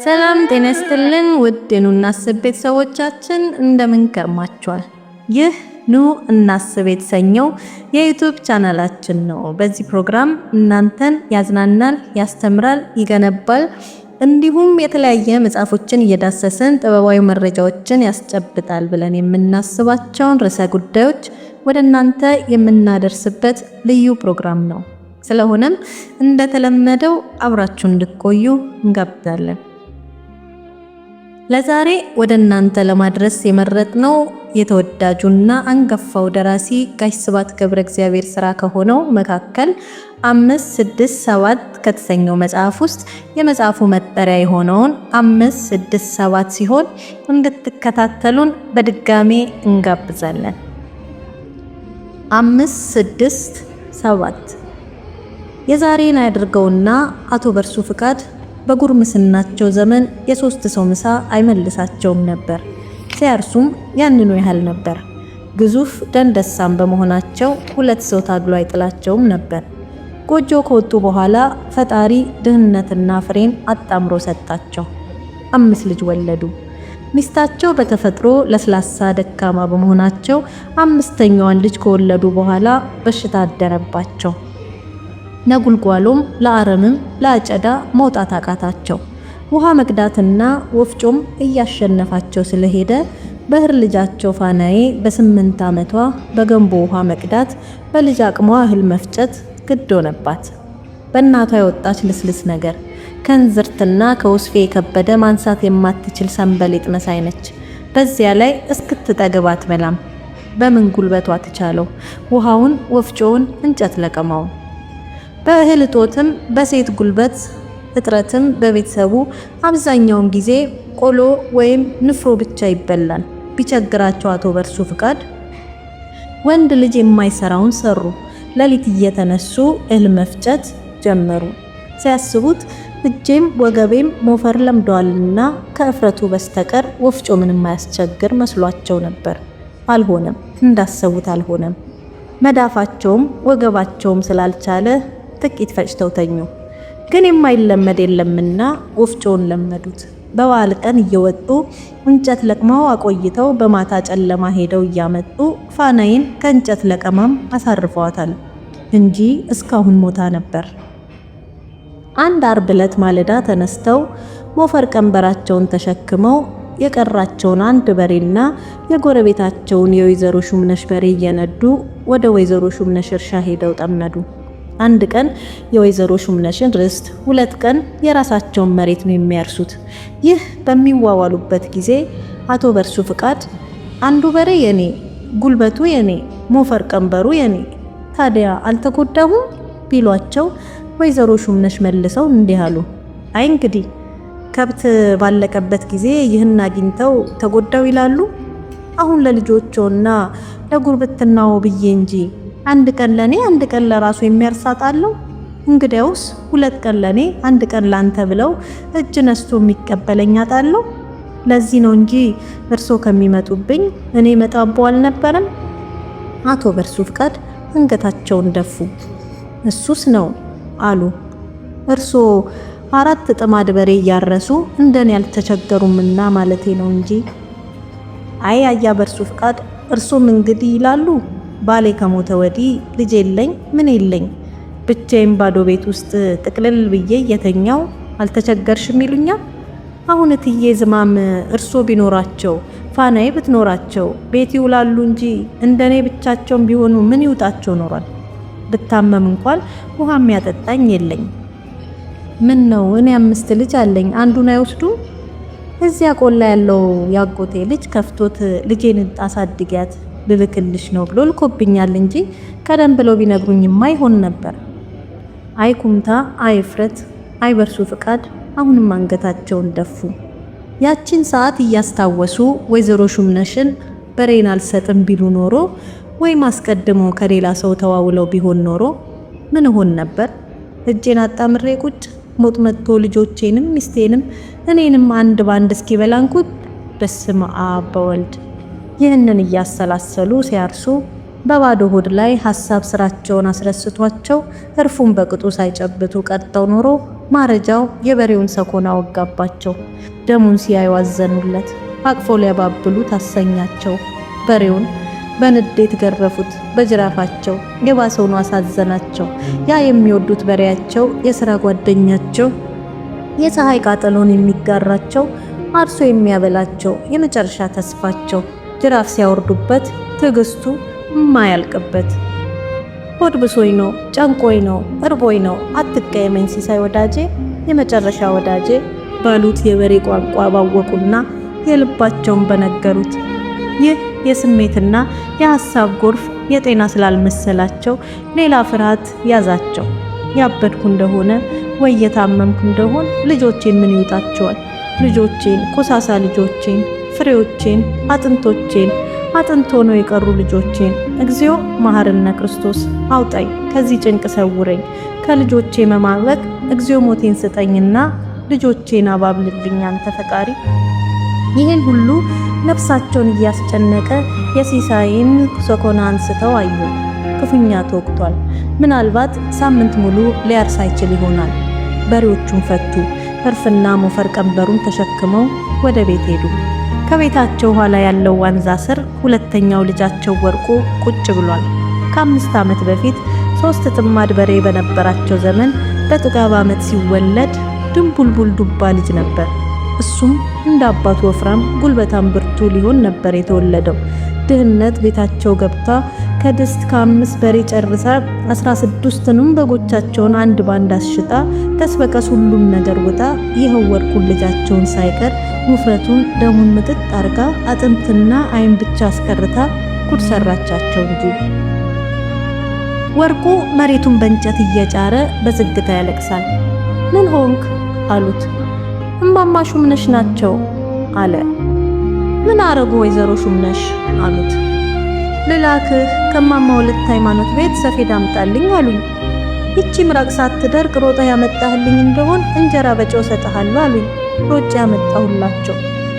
ሰላም ጤና ይስጥልን ውድ ኑ እናስብ ቤተሰቦቻችን እንደምን ከርማችኋል? ይህ ኑ እናስብ የተሰኘው የዩቲዩብ ቻናላችን ነው። በዚህ ፕሮግራም እናንተን ያዝናናል፣ ያስተምራል፣ ይገነባል እንዲሁም የተለያየ መጽሐፎችን እየዳሰስን ጥበባዊ መረጃዎችን ያስጨብጣል ብለን የምናስባቸውን ርዕሰ ጉዳዮች ወደ እናንተ የምናደርስበት ልዩ ፕሮግራም ነው። ስለሆነም እንደተለመደው አብራችሁ እንድትቆዩ እንጋብዛለን። ለዛሬ ወደ እናንተ ለማድረስ የመረጥነው የተወዳጁና አንጋፋው ደራሲ ጋሽ ስብሐት ገብረ እግዚአብሔር ስራ ከሆነው መካከል 567 ከተሰኘው መጽሐፍ ውስጥ የመጽሐፉ መጠሪያ የሆነውን 567 ሲሆን እንድትከታተሉን በድጋሜ እንጋብዛለን። 567 የዛሬን ያድርገውና አቶ በርሱ ፍቃድ በጉርምስናቸው ዘመን የሶስት ሰው ምሳ አይመልሳቸውም ነበር። ሲያርሱም ያንኑ ያህል ነበር። ግዙፍ ደንደሳም በመሆናቸው ሁለት ሰው ታግሎ አይጥላቸውም ነበር። ጎጆ ከወጡ በኋላ ፈጣሪ ድህነትና ፍሬን አጣምሮ ሰጣቸው። 5 ልጅ ወለዱ። ሚስታቸው በተፈጥሮ ለስላሳ ደካማ በመሆናቸው 5ኛዋን ልጅ ከወለዱ በኋላ በሽታ አደረባቸው። ነጉልጓሎም ለአረምም ለአጨዳ መውጣት አቃታቸው። ውሃ መቅዳትና ወፍጮም እያሸነፋቸው ስለሄደ በህር ልጃቸው ፋናዬ በ8 ዓመቷ በገንቦ ውሃ መቅዳት በልጅ አቅሟ እህል መፍጨት ግድ ሆነባት። በእናቷ የወጣች ልስልስ ነገር ከንዝርትና ከውስፌ የከበደ ማንሳት የማትችል ሰንበሌጥ መሳይ ነች። በዚያ ላይ እስክትጠግብ አትበላም። በምን ጉልበቷ ትቻለው ውሃውን፣ ወፍጮውን፣ እንጨት ለቀማውን። በእህል እጦትም በሴት ጉልበት እጥረትም በቤተሰቡ አብዛኛውን ጊዜ ቆሎ ወይም ንፍሮ ብቻ ይበላል። ቢቸግራቸው አቶ በርሱ ፍቃድ ወንድ ልጅ የማይሰራውን ሰሩ። ሌሊት እየተነሱ እህል መፍጨት ጀመሩ። ሲያስቡት እጄም ወገቤም ሞፈር ለምደዋልና ከእፍረቱ በስተቀር ወፍጮ ምንም የማያስቸግር መስሏቸው ነበር። አልሆነም፣ እንዳሰቡት አልሆነም። መዳፋቸውም ወገባቸውም ስላልቻለ ጥቂት ፈጭተው ተኙ። ግን የማይለመድ የለምና ወፍጮውን ለመዱት። በበዓል ቀን እየወጡ እንጨት ለቅመው አቆይተው በማታ ጨለማ ሄደው እያመጡ ፋናዬን ከእንጨት ለቀማም አሳርፈዋታል እንጂ እስካሁን ሞታ ነበር። አንድ ዓርብ ዕለት ማለዳ ተነስተው ሞፈር ቀንበራቸውን ተሸክመው የቀራቸውን አንድ በሬና የጎረቤታቸውን የወይዘሮ ሹምነሽ በሬ እየነዱ ወደ ወይዘሮ ሹምነሽ እርሻ ሄደው ጠመዱ። አንድ ቀን የወይዘሮ ሹምነሽን ርስት፣ 2 ቀን የራሳቸውን መሬት ነው የሚያርሱት። ይህ በሚዋዋሉበት ጊዜ አቶ በርሱ ፍቃድ አንዱ በሬ የኔ፣ ጉልበቱ የኔ፣ ሞፈር ቀንበሩ የኔ፣ ታዲያ አልተጎዳሁም ቢሏቸው ወይዘሮ ሹምነሽ መልሰው እንዲህ አሉ። አይ እንግዲህ ከብት ባለቀበት ጊዜ ይህን አግኝተው ተጎዳው ይላሉ። አሁን ለልጆቹና ለጉርብትናው ብዬ እንጂ አንድ ቀን ለኔ አንድ ቀን ለራሱ የሚያርሳጣለው። እንግዲያውስ 2 ቀን ለኔ አንድ ቀን ላንተ ብለው እጅ ነስቶ የሚቀበለኝ አጣለው። ለዚህ ነው እንጂ እርሶ ከሚመጡብኝ እኔ መጣበው አልነበረም። አቶ በርሱ ፍቃድ አንገታቸውን ደፉ። እሱስ ነው አሉ። እርሶ 4 ጥማድ በሬ እያረሱ እንደኔ ያልተቸገሩምና ማለቴ ነው እንጂ። አይ አያ በርሱ ፍቃድ እርሶም እንግዲህ ይላሉ። ባሌ ከሞተ ወዲህ ልጅ የለኝ ምን የለኝ፣ ብቻዬን ባዶ ቤት ውስጥ ጥቅልል ብዬ የተኛው አልተቸገርሽም ይሉኛል። አሁን እትዬ ዝማም እርሶ ቢኖራቸው ፋናዬ ብትኖራቸው ቤት ይውላሉ እንጂ እንደኔ ብቻቸውን ቢሆኑ ምን ይውጣቸው ኖሯል። ብታመም እንኳን ውሃ የሚያጠጣኝ የለኝ። ምን ነው እኔ 5 ልጅ አለኝ፣ አንዱን አይወስዱም? እዚያ ቆላ ያለው ያጎቴ ልጅ ከፍቶት ልጄን አሳድጊያት ልልክልሽ ነው ብሎ ልኮብኛል እንጂ ቀደም ብለው ቢነግሩኝማ አይሆን ነበር። አይ ኩምታ፣ አይ ፍረት፣ አይ በርሱ ፍቃድ አሁንም አንገታቸውን ደፉ። ያቺን ሰዓት እያስታወሱ ወይዘሮ ሹምነሽን በሬን አልሰጥም ቢሉ ኖሮ ወይም አስቀድሞ ከሌላ ሰው ተዋውለው ቢሆን ኖሮ ምን ሆን ነበር? እጄን አጣምሬ ቁጭ ሞት መጥቶ ልጆቼንም ሚስቴንም እኔንም አንድ ባንድ እስኪበላንኩት። በስመ አብ በወልድ። ይህንን እያሰላሰሉ ሲያርሱ በባዶ ሆድ ላይ ሐሳብ ስራቸውን አስረስቷቸው እርፉን በቅጡ ሳይጨብጡ ቀርተው ኖሮ ማረጃው የበሬውን ሰኮና ወጋባቸው። ደሙን ሲያዩ አዘኑለት። አቅፎ ሊያባብሉ ታሰኛቸው። በሬውን በንዴት ገረፉት በጅራፋቸው። የባሰውን አሳዘናቸው። ያ የሚወዱት በሬያቸው፣ የሥራ ጓደኛቸው፣ የፀሐይ ቃጠሎን የሚጋራቸው፣ አርሶ የሚያበላቸው፣ የመጨረሻ ተስፋቸው ጅራፍ ሲያወርዱበት ትዕግስቱ የማያልቅበት። ሆድ ብሶኝ ነው፣ ጨንቆኝ ነው፣ እርቦኝ ነው፣ አትቀየመኝ ሲሳይ ወዳጄ፣ የመጨረሻ ወዳጄ ባሉት የበሬ ቋንቋ ባወቁና የልባቸውን በነገሩት። ይህ የስሜትና የሐሳብ ጎርፍ የጤና ስላልመሰላቸው ሌላ ፍርሃት ያዛቸው። ያበድኩ እንደሆነ ወይ የታመምኩ እንደሆን ልጆቼን ምን ይውጣቸዋል? ልጆቼን፣ ኮሳሳ ልጆቼን፣ ፍሬዎቼን፣ አጥንቶቼን፣ አጥንት ሆነው የቀሩ ልጆቼን። እግዚኦ መሐረነ ክርስቶስ አውጣኝ፣ ከዚህ ጭንቅ ሰውረኝ፣ ከልጆቼ መማበቅ እግዚኦ ሞቴን ስጠኝና ልጆቼን አባብልልኝ አንተ ፈጣሪ። ይህን ሁሉ ነፍሳቸውን እያስጨነቀ የሲሳይን ሰኮና አንስተው አዩ። ክፉኛ ተወቅቷል። ምናልባት ሳምንት ሙሉ ሊያርስ አይችል ይሆናል። በሬዎቹን ፈቱ። እርፍና ሞፈር ቀንበሩን ተሸክመው ወደ ቤት ሄዱ። ከቤታቸው ኋላ ያለው ዋንዛ ስር ሁለተኛው ልጃቸው ወርቁ ቁጭ ብሏል። ከ5 ዓመት በፊት 3 ጥማድ በሬ በነበራቸው ዘመን በጥጋብ ዓመት ሲወለድ ድንቡልቡል ዱባ ልጅ ነበር። እሱም እንደ አባቱ ወፍራም ጉልበታም ብርቱ ሊሆን ነበር የተወለደው። ድህነት ቤታቸው ገብታ ከድስት ከ5 በሬ ጨርሳ 16ቱንም በጎቻቸውን አንድ ባንድ አስሽጣ ቀስ በቀስ ሁሉም ነገር ውጣ ይኸው ወርቁን ልጃቸውን ሳይቀር ውፍረቱን ደሙን ምጥጥ አርጋ አጥንትና አይን ብቻ አስቀርታ ጉድ ሰራቻቸው እንጂ። ወርቁ መሬቱን በእንጨት እየጫረ በዝግታ ያለቅሳል። ምን ሆንክ አሉት። እማማ ሹምነሽ ናቸው አለ። ምን አረጉ ወይዘሮ ሹምነሽ አሉት። ልላክህ ከማማ ወለተ ሃይማኖት ቤት ሰፌድ አምጣልኝ አሉኝ። ይቺ ምራቅ ሳትደርቅ ሮጠህ ያመጣህልኝ እንደሆን እንጀራ በጨው ሰጥሃለሁ አሉኝ። ሮጬ ያመጣሁላቸው።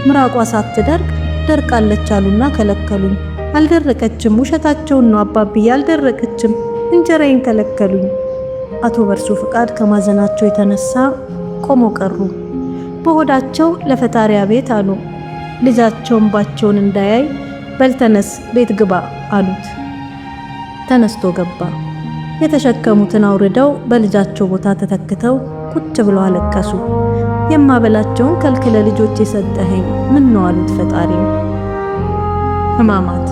ምራቋ ሳትደርቅ ደርቃለች አሉና ከለከሉኝ። አልደረቀችም፣ ውሸታቸውን ነው አባብዬ፣ አልደረቀችም፣ እንጀራዬን ከለከሉኝ። አቶ በርሱ ፍቃድ ከማዘናቸው የተነሳ ቆሞ ቀሩ። በሆዳቸው ለፈጣሪ ቤት አሉ። ልጃቸውን ባቸውን እንዳያይ በልተነስ ቤት ግባ አሉት። ተነስቶ ገባ። የተሸከሙትን አውርደው በልጃቸው ቦታ ተተክተው ቁጭ ብለው አለቀሱ። የማበላቸውን ከልክለ ልጆች የሰጠኸኝ ምን ነው አሉት ፈጣሪ። ሕማማት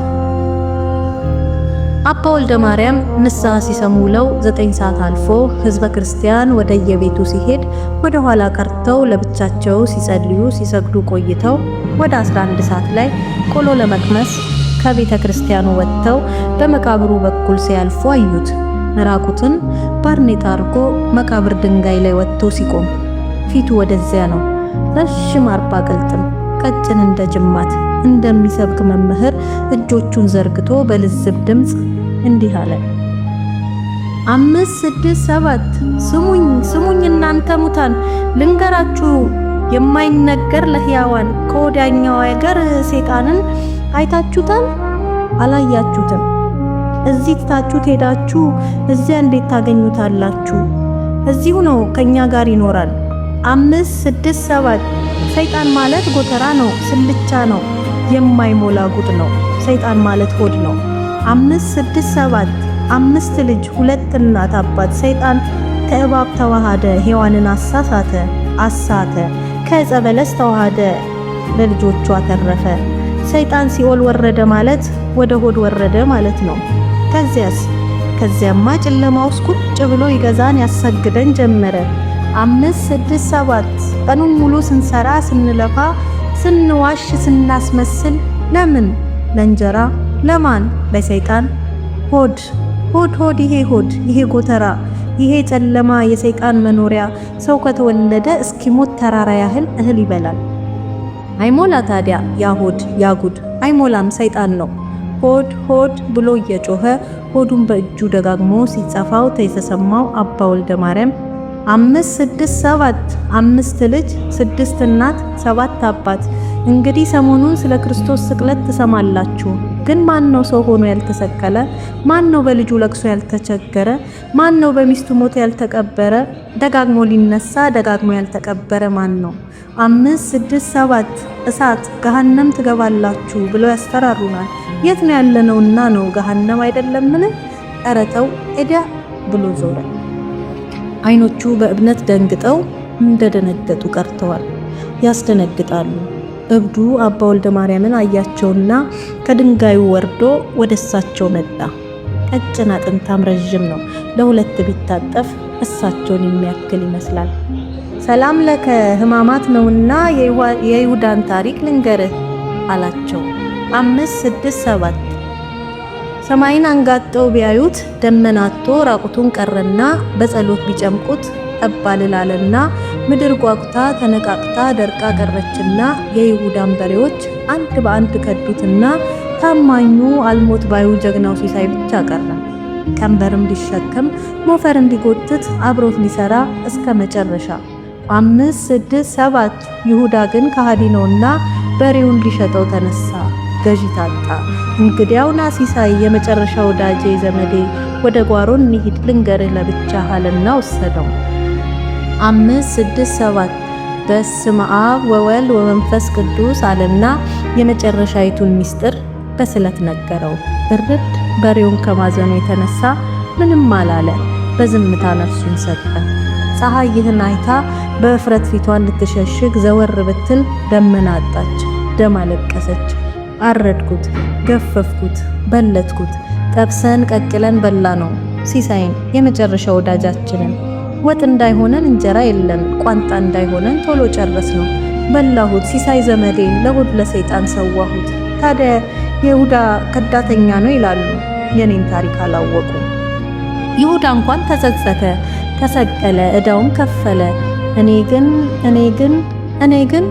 አባ ወልደ ማርያም ንስሐ ሲሰሙ ውለው 9 ሰዓት አልፎ ህዝበ ክርስቲያን ወደ የቤቱ ሲሄድ ወደ ኋላ ቀርተው ለብቻቸው ሲጸልዩ ሲሰግዱ ቆይተው ወደ 11 ሰዓት ላይ ቆሎ ለመቅመስ ከቤተ ክርስቲያኑ ወጥተው በመቃብሩ በኩል ሲያልፉ አዩት። ራቁትን ባርኔጣ አርጎ መቃብር ድንጋይ ላይ ወጥቶ ሲቆም ፊቱ ወደዚያ ነው። ረጅም 40 ቅልጥም ቀጭን እንደ ጅማት እንደሚሰብክ መምህር እጆቹን ዘርግቶ በልዝብ ድምጽ እንዲህ አለ። 5 6 7 ስሙኝ ስሙኝ እናንተ ሙታን ልንገራችሁ የማይነገር ለሕያዋን ከወዲያኛው ሀገር ሰይጣንን አይታችሁታል? አላያችሁትም? እዚህ ትታችሁት ሄዳችሁ እዚያ እንዴት ታገኙታላችሁ? እዚሁ ነው ከኛ ጋር ይኖራል። 5 6 7 ሰይጣን ማለት ጎተራ ነው፣ ስልቻ ነው፣ የማይሞላ ጉድ ነው። ሰይጣን ማለት ሆድ ነው። 5 6 7 5 ልጅ 2 እናት አባት። ሰይጣን ከእባብ ተዋሃደ፣ ሔዋንን አሳተ። ከዕፀ በለስ ተዋሃደ፣ ለልጆቹ አተረፈ። ሰይጣን ሲኦል ወረደ ማለት ወደ ሆድ ወረደ ማለት ነው። ከዚያማ ጨለማ ውስጥ ቁጭ ብሎ ይገዛን ያሰግደን ጀመረ። 5 6 7 ቀኑን ሙሉ ስንሰራ ስንለፋ ስንዋሽ ስናስመስል ለምን? ለእንጀራ። ለማን? ለሰይጣን። ሆድ ሆድ ሆድ ይሄ ጎተራ ይሄ ጨለማ የሰይጣን መኖሪያ። ሰው ከተወለደ እስኪሞት ተራራ ያህል እህል ይበላል። አይሞላ ታዲያ ያ ሆድ ያ ጉድ አይሞላም። ሰይጣን ነው። ሆድ ብሎ እየጮኸ ሆዱን በእጁ ደጋግሞ ሲጸፋው ተሰማው አባ ወልደ ማርያም 5 6 7 5 ልጅ 6 እናት 7 አባት። እንግዲህ ሰሞኑን ስለ ክርስቶስ ስቅለት ትሰማላችሁ። ግን ማን ነው ሰው ሆኖ ያልተሰቀለ? ማን ነው በልጁ ለቅሶ ያልተቸገረ? ማን ነው በሚስቱ ሞት ያልተቀበረ? ደጋግሞ ሊነሳ ደጋግሞ ያልተቀበረ ማን ነው? 5 6 7 እሳት ገሃነም ትገባላችሁ ብለው ያስፈራሩናል። የት ነው ያለነውና ነው ገሃነም አይደለምን? ኧረ ተው ኤዲያ ብሎ ዞረ። አይኖቹ በእብነት ደንግጠው እንደደነገጡ ቀርተዋል። ያስደነግጣሉ። እብዱ አባ ወልደ ማርያምን አያቸውና ከድንጋዩ ወርዶ ወደ እሳቸው መጣ። ቀጭን አጥንታም ረጅም ነው። ለሁለት ቢታጠፍ እሳቸውን የሚያክል ይመስላል። ሰላም ለከ ሕማማት ነውና የይሁዳን ታሪክ ልንገርህ አላቸው። 5 6 7 ሰማይን አንጋጠው ቢያዩት ደመናቶ ራቁቱን ቀረና በጸሎት ቢጨምቁት ጠባልላለና ምድር ጓጉታ ተነቃቅታ ደርቃ ቀረችና የይሁዳን በሬዎች አንድ በአንድ ከዱትና ታማኙ አልሞት ባዩ ጀግናው ሲሳይ ብቻ ቀረ። ቀንበርም ሊሸከም ሞፈርም ሊጎትት አብሮት ሊሰራ እስከ መጨረሻ 5 6 7 ይሁዳ ግን ከሃዲ ነውና በሬውን ሊሸጠው ተነሳ። ገዢ ታጣ። እንግዲያውና ሲሳይ የመጨረሻ ወዳጄ ዘመዴ ወደ ጓሮ እንሂድ ልንገርህ ለብቻ አለና ወሰደው። 5 6 7 በስመ አብ ወወልድ ወመንፈስ ቅዱስ አለና የመጨረሻይቱን ሚስጥር በስለት ነገረው። እርድ በሬውን ከማዘኑ የተነሳ ምንም አላለ። በዝምታ ነፍሱን ሰጠ። ፀሐይ ይህን አይታ በእፍረት ፊቷን ልትሸሽግ ዘወር ብትል ደመና አጣች። ደም አለቀሰች። አረድኩት፣ ገፈፍኩት፣ በለትኩት። ጠብሰን ቀቅለን በላ ነው ሲሳይን የመጨረሻ ወዳጃችንን። ወጥ እንዳይሆነን እንጀራ የለን፣ ቋንጣ እንዳይሆነን ቶሎ ጨረስ ነው። በላሁት ሲሳይ ዘመዴን ለሆድ ለሰይጣን ሰዋሁት። ታዲያ ይሁዳ ከዳተኛ ነው ይላሉ። የኔን ታሪክ አላወቁ። ይሁዳ እንኳን ተጸጸተ፣ ተሰቀለ፣ ዕዳውን ከፈለ። እኔ ግን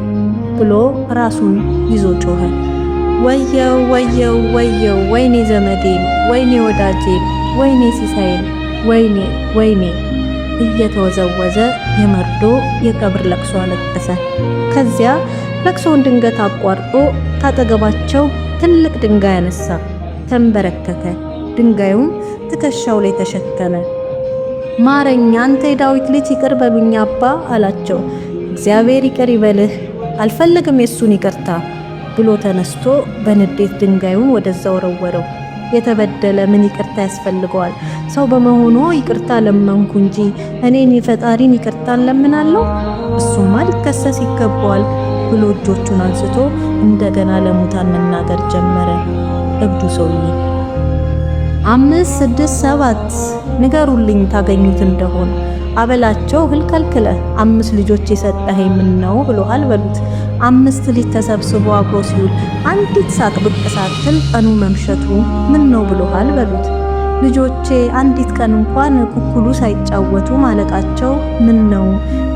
ብሎ ራሱን ይዞ ጮኸ። ወየው ወየው ወየው! ወይኔ ዘመዴን፣ ወይኔ ወዳጄን፣ ወይኔ ሲሳይን፣ ወይኔ ወይኔ! እየተወዘወዘ የመርዶ የቀብር ለቅሶ አለቀሰ። ከዚያ ለቅሶውን ድንገት አቋርጦ ካጠገባቸው ትልቅ ድንጋይ አነሳ። ተንበረከከ። ድንጋዩም ትከሻው ላይ ተሸከመ። ማረኛ አንተ የዳዊት ልጅ ይቅር በሉኝ አባ አላቸው። እግዚአብሔር ይቅር ይበልህ፣ አልፈልግም የሱን ይቅርታ ብሎ ተነስቶ በንዴት ድንጋዩን ወደዛ ወረወረው። የተበደለ ምን ይቅርታ ያስፈልገዋል? ሰው በመሆኑ ይቅርታ ለመንኩ እንጂ እኔን የፈጣሪን ይቅርታን ለምናለሁ? እሱማ ሊከሰስ ይገባዋል ብሎ እጆቹን አንስቶ እንደገና ለሙታን መናገር ጀመረ። እብዱ ሰውዬ 5 6 7 ንገሩልኝ ታገኙት እንደሆነ አበላቸው ህልከልክለ 5 ልጆች የሰጠኸኝ ምን ነው ብሎሃል በሉት። 5 ልጅ ተሰብስቦ አብሮ ሲውል አንዲት ሳቅ ብቅ ሳትል ቀኑ መምሸቱ ምን ነው ብሎሃል በሉት። ልጆቼ አንዲት ቀን እንኳን ኩኩሉ ሳይጫወቱ ማለቃቸው ምን ነው?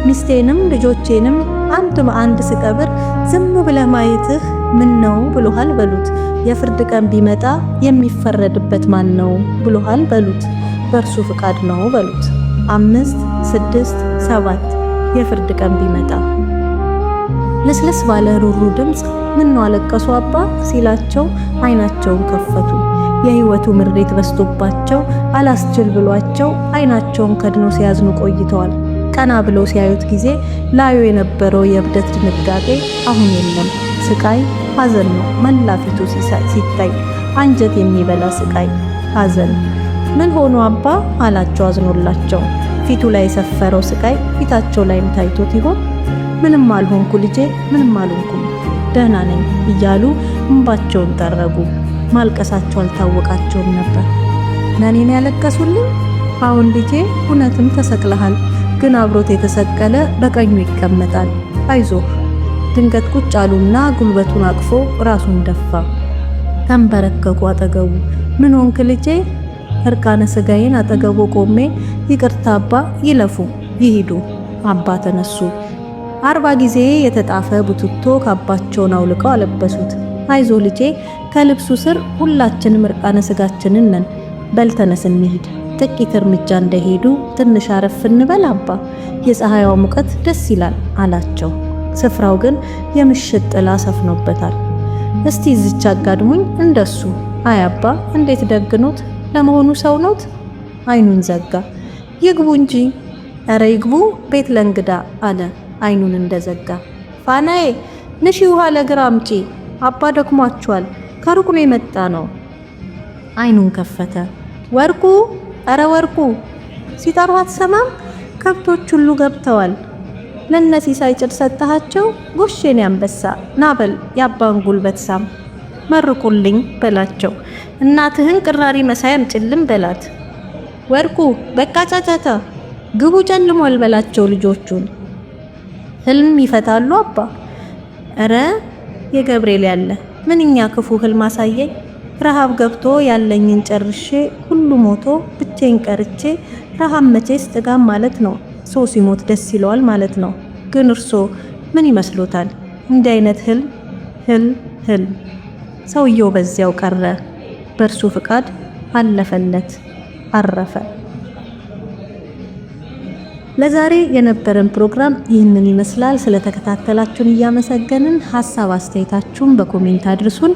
ሚስቴንም ልጆቼንም አንድ በአንድ ስቀብር ዝም ብለህ ማየትህ ምን ነው ብሎሃል በሉት። የፍርድ ቀን ቢመጣ የሚፈረድበት ማን ነው ብሎሃል በሉት። በእርሱ ፍቃድ ነው በሉት። 5 6 7 የፍርድ ቀን ቢመጣ ለስለስ ባለ ሩሩ ድምፅ ምን ነው አለቀሱ አባ ሲላቸው አይናቸውን ከፈቱ። የህይወቱ ምሬት በስቶባቸው አላስችል ብሏቸው አይናቸውን ከድኖ ሲያዝኑ ቆይተዋል። ቀና ብለው ሲያዩት ጊዜ ላዩ የነበረው የእብደት ድንጋጤ አሁን የለም። ስቃይ ሐዘን ነው መላ ፊቱ ሲታይ፣ አንጀት የሚበላ ስቃይ ሐዘን። ምን ሆኖ አባ አላቸው አዝኖላቸው። ፊቱ ላይ የሰፈረው ስቃይ ፊታቸው ላይም ታይቶት ይሆን? ምንም አልሆንኩ ልጄ፣ ምንም አልሆንኩም፣ ደህና ነኝ እያሉ እንባቸውን ጠረጉ። ማልቀሳቸው አልታወቃቸውም ነበር። ለኔን ያለቀሱልኝ? አሁን ልጄ እውነትም ተሰቅለሃል፣ ግን አብሮት የተሰቀለ በቀኙ ይቀመጣል፣ አይዞህ። ድንገት ቁጭ አሉና ጉልበቱን አቅፎ ራሱን ደፋ። ተንበረከኩ አጠገቡ። ምን ሆንክ ልጄ? እርቃነ ስጋዬን አጠገቡ ቆሜ ይቅርታ አባ ይለፉ ይሂዱ። አባ ተነሱ። 40 ጊዜ የተጣፈ ቡትቶ ካባቸውን አውልቀው አለበሱት። አይዞ ልጄ፣ ከልብሱ ስር ሁላችንም እርቃነ ስጋችንን ነን። በልተነስ እንሂድ። ጥቂት እርምጃ እንደሄዱ ትንሽ አረፍ እንበል አባ፣ የፀሐይዋ ሙቀት ደስ ይላል አላቸው። ስፍራው ግን የምሽት ጥላ ሰፍኖበታል። እስቲ እዚች አጋድሙኝ እንደሱ አይ አባ እንዴት ደግኖት! ለመሆኑ ሰው ኖት? አይኑን ዘጋ። ይግቡ እንጂ። ኧረ ይግቡ፣ ቤት ለእንግዳ አለ አይኑን እንደዘጋ። ፋናዬ ንሺ ውሃ ለግራ አምጪ፣ አባ ደክሟቸዋል፣ ከሩቅ ነው የመጣ ነው። አይኑን ከፈተ። ወርቁ! ኧረ ወርቁ! ሲጠሩ አትሰማም? ከብቶች ሁሉ ገብተዋል። ለነሲሳይ ጭድ ሰጠሃቸው? ጎሼን አንበሳ ናበል የአባን ጉልበት ሳም። መርቁልኝ በላቸው፣ እናትህን ቅራሪ መሳይ አምጪልኝ በላት። ወርቁ በቃ ጫጫታ፣ ግቡ ጨልሟል በላቸው ልጆቹን። ህልም ይፈታሉ አባ። ኧረ የገብርኤል ያለ ምንኛ ክፉ ህልም አሳየኝ። ረሃብ ገብቶ ያለኝን ጨርሼ ሁሉ ሞቶ ብቻዬን ቀርቼ፣ ረሃብ መቼስ ጥጋም ማለት ነው። ሰው ሲሞት ደስ ይለዋል ማለት ነው። ግን እርሶ ምን ይመስሎታል? እንዲህ አይነት ህልም። ሰውየው በዚያው ቀረ። በእርሱ ፍቃድ አለፈለት፣ አረፈ። ለዛሬ የነበረን ፕሮግራም ይህንን ይመስላል። ስለተከታተላችሁን እያመሰገንን ሐሳብ አስተያየታችሁን በኮሜንት አድርሱን።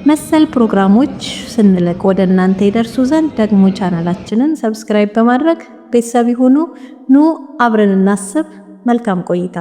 መሰል ፕሮግራሞች ስንለቅ ወደ እናንተ ይደርሱ ዘንድ ደግሞ ቻናላችንን ሰብስክራይብ በማድረግ ቤተሰብ ይሁኑ። ኑ አብረን እናስብ። መልካም ቆይታ